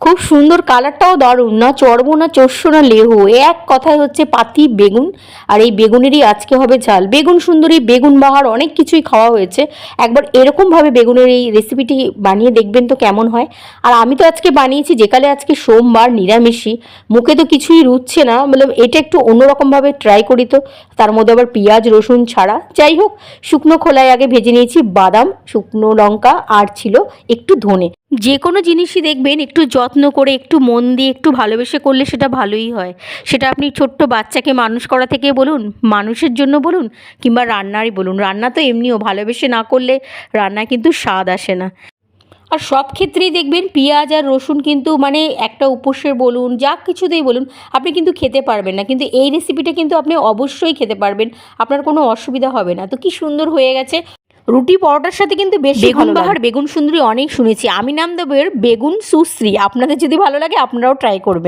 খুব সুন্দর, কালারটাও দারুণ, না চর্বো না চস্য না লেহু, এক কথায় হচ্ছে পাতি বেগুন। আর এই বেগুনেরই আজকে হবে ঝাল। বেগুন সুন্দরী, বেগুন বাহার অনেক কিছুই খাওয়া হয়েছে, একবার এরকমভাবে বেগুনের এই রেসিপিটি বানিয়ে দেখবেন তো কেমন হয়। আর আমি তো আজকে বানিয়েছি, যেকালে আজকে সোমবার, নিরামিষই, মুখে তো কিছুই রুচছে না, বললাম এটা একটু অন্যরকমভাবে ট্রাই করি। তো তার মধ্যে আবার পেঁয়াজ রসুন ছাড়া, যাই হোক, শুকনো খোলায় আগে ভেজে নিয়েছি বাদাম, শুকনো লঙ্কা, আর ছিল একটু ধনে। যে কোনো জিনিসই দেখবেন একটু যত্ন করে, একটু মন দিয়ে, একটু ভালোবেসে করলে সেটা ভালোই হয়। সেটা আপনি ছোট্ট বাচ্চাকে মানুষ করা থেকে বলুন, মানুষের জন্য বলুন, কিংবা রান্নারই বলুন, রান্না তো এমনিও ভালোবেসে না করলে রান্নায় কিন্তু স্বাদ আসে না। আর সব ক্ষেত্রেই দেখবেন পেঁয়াজ আর রসুন কিন্তু মানে একটা উপসের বলুন, যা কিছুতেই বলুন, আপনি কিন্তু খেতে পারবেন না, কিন্তু এই রেসিপিটা কিন্তু আপনি অবশ্যই খেতে পারবেন, আপনার কোনো অসুবিধা হবে না। তো কি সুন্দর হয়ে গেছে, রুটি পরোটার সাথে কিন্তু বেশি বেগুন ভালো বাহার, লাগে। বেগুন সুন্দরী অনেক শুনেছি, আমি নাম দেবো এর বেগুন সুশ্রী। আপনাদের যদি ভালো লাগে আপনারাও ট্রাই করবেন।